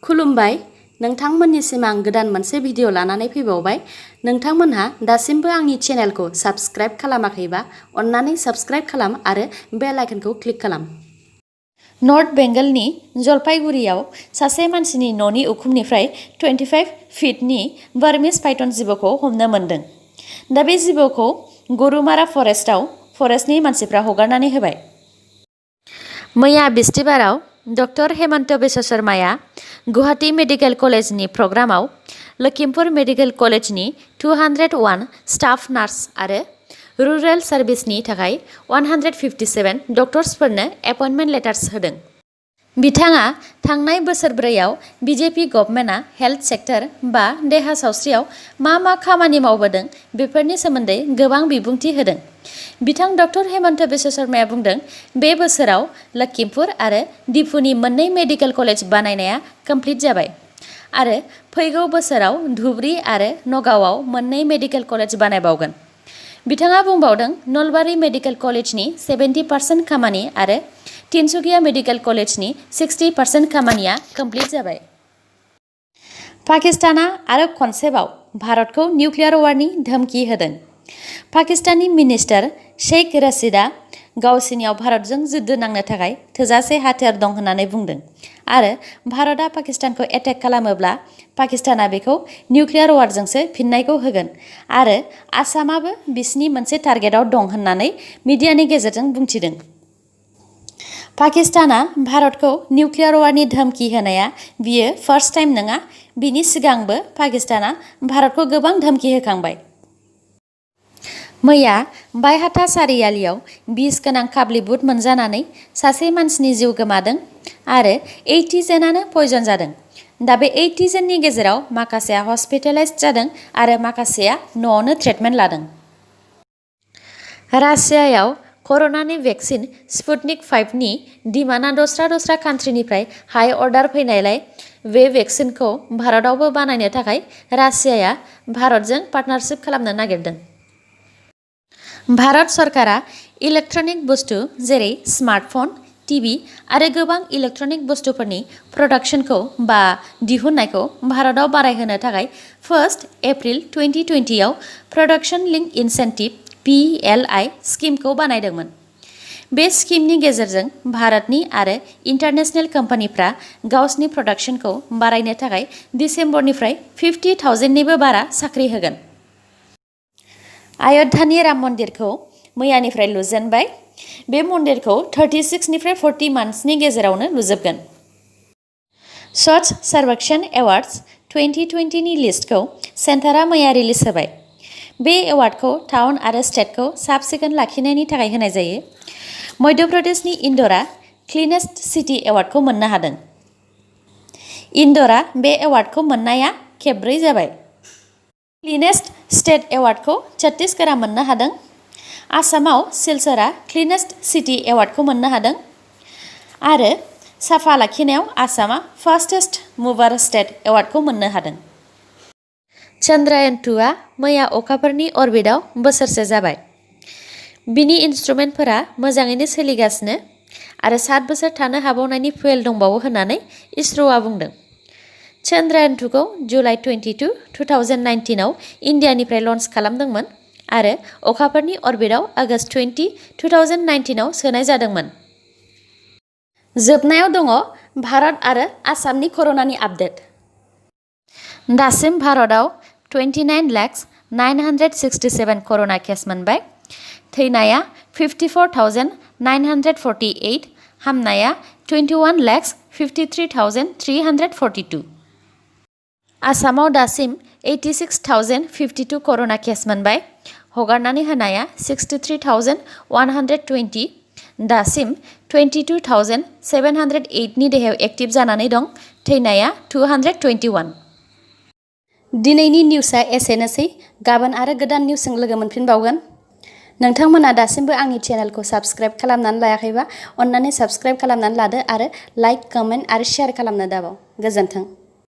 खुलुमबाय नोंथांमोननिसिम आं गोदान मोनसे भिडिअ लानानै फैबावबाय। नोंथांमोनहा दासिमबो आंनि चेनेलखौ साबस्क्राइब खालामाखैबा अन्नानै साबस्क्राइब खालाम आरो बेल आइकनखौ क्लिक खालाम। नर्थ बेंगलनि जलपाईगुड़ियाव सासे मानसिनि न'नि उखुमनिफ्राय 25 फीटनि बार्मिस पाइथन जिबौखौ हमनो मोन्दों। दा बे जिबौखौ गरुमारा फरेस्टनि मानसिफ्रा हगारनानै होबाय। मैया बिस्तिबाराव डक्टर हेमन्त बिश्व शर्माया गुवाहाटी मेडिकेल कलेजनि प्रग्रामाव लखीमपुर मेडिकेल कलेजनि 201 स्टाफ नार्स आरो रुरेल सार्भिसनि थाखाय 157 डक्टर्सफोरनो एपइन्टमेन्ट लेटार्स होदों। बिथाङा थांनाय बोसोरब्रैयाव बिजेपि गभर्नमेन्टआ हेल्थ सेक्टर बा देहा सावस्रियाव मा खामानि मावबोदों बेफोरनि सोमोन्दै गोबां बिबुंथि होदों। बिथां डक्टर हेमन्त बिश्व शर्माया बुंदों, बे बोसोराव लखीमपुर आरो डिफुनि मोननै मेडिकेल कलेज बानायनाया कमप्लिट जाबाय आरो फैगौ बोसोराव धुबरी आरो नगावआव मोननै मेडिकेल कलेज बानायबावगोन। बिथाङा बुंबावदों, नलबारी मेडिकेल कलेजनि 70% खामानि आरो तिनसुकिया मेडिकेल कलेजनि 60% खामानिया कमप्लिट जाबाय। पाकिस्ताना आरो खनसेबाव भारतखौ निउक्लियार वारनि धमकी होदों। पाकिस्ताननि मिनिस्टार शेख रशीदआ गावसिनियाव भारतजों जुद्ध नांनो थाखाय थोजासे हाथियार दं होननानै बुंदों आरो भारतआ पाकिस्तानखौ एटेक खालामोब्ला पाकिस्ताना बेखौ निउक्लियार वारजोंसो फिननायखौ होगोन आरो आसामाबो बिसिनि मोनसे टारगेटआव दं होननानै मिडियानि गेजेरजों बुंथिदों। पाकिस्ताना भारतखौ निउक्लियार वारनि धमकी होनाया बियो फार्स्ट टाइम नङा। बिनि सिगांबो पाकिस्ताना भारतखौ गोबां धमकी होखांबाय। मैया बायहाथा सारियालियाव बिस गोनां काबुली बुट मोनजानानै सासे मानसिनि जिउ गोमादों आरो 80 जनानो पयजन जादों। दा बे 80 जननि गेजेराव माखासेया हस्पिटेलाइज्ड जादों आरो माखासेया न'आवनो ट्रिटमेन्ट लादों। रासियायाव कर'नानि भेक्सिन स्पुटनिक 5नि डिमान्डआ दस्रा कान्ट्रिनिफ्राय हाई अर्डार फैनायलाय बे भेक्सिनखौ भारतआवबो बानायनो थाखाय रासियाया भारतजों पार्टनारशिप खालामनो नागिरदों। भारत सरकारा इलेक्ट्रनिक बुस्तु जेरै स्मार्टफन, टिभि आरो गोबां इलेक्ट्रनिक बुस्तुफोरनि प्रडाक्शनखौ बा दिहुननायखौ भारतआव बारायहोनो थाखाय 1 एप्रिल 2020आव प्रडाक्शन लिंक इनसेन्टिभ PLI स्किमखौ बानायदोंमोन। बे स्किमनि गेजेरजों भारतनि आरो इन्टारनेशनेल कम्पानिफ्रा गावसिनि प्रडाक्शनखौ बारायनो थाखाय दिसेम्बरनिफ्राय 50,000निबो बारा साख्रि होगोन। अयोध्यानि राम मन्दिरखौ मैयानिफ्राय लुजेनबाय। बे मन्दिरखौ 36निफ्राय 40 मान्थ्सनि गेजेरावनो लुजोबगोन। स्वच्छ सर्वेक्षण एवार्ड्स 2020नि लिस्टखौ सेन्टारा मैया रिलिज होबाय। बे एवार्डखौ टाउन आरो स्टेटखौ साब सिखोन लाखिनायनि थाखाय होनाय जायो। मध्य प्रदेशनि इन्दौरआ क्लिनेस्ट सिटी एवार्डखौ मोननो हादों। इन्दौरआ बे एवार्डखौ मोननाया खेबब्रै जाबाय। क्लिनेस्ट स्टेट एवार्डखौ छत्तीसगढ़आ मोननो हादों। आसामाव सिलचरआ क्लिनेस्ट सिटी एवार्डखौ मोननो हादों आरो साफा लाखिनायाव आसामा फास्टेस्ट मुभार स्टेट एवार्डखौ मोननो हादों। चन्द्रायन 2आ मैया अखाफोरनि अरबिटआव बोसोरसे जाबाय। बिनि इन्स्ट्रुमेन्टफोरा मोजाङैनो सोलिगासिनो आरो 7 बोसोर थानो हाबावनायनि फुयेल दंबावो होननानै इसर'आ बुंदों। चन्द्रायन 2खौ जुलाइ 22, 2019आव इन्डियानिफ्राय लन्च खालामदोंमोन आरो अखाफोरनि अरबिटआव आगष्ट 20, 2019आव सोनाय जादोंमोन। जोबनायाव दङ भारत आरो आसामनि कर'नानि आपडेट। दासिम भारतआव 29,967 कर'ना केस मोनबाय। थैनाया 54,948, हामनाया 21,53,342। आसामाव दासिम 86,052 कर'ना केस मोनबाय। हगारनानै होनाया 63,120। दासिम 22,708नि देहायाव एक्टिभ जानानै दं। थैनाया 221। दिनैनि निउसआ एसेनोसै। गाबोन आरो गोदान निउसजों लोगो मोनफिनबावगोन। नोंथांमोना दासिमबो आंनि चेनेलखौ साबस्क्राइब खालामनानै लायाखैबा अन्नानै साबस्क्राइब खालामनानै लादो आरो लाइक, कमेन्ट आरो शेयार खालामनो दाबाव। गोजोन्थों।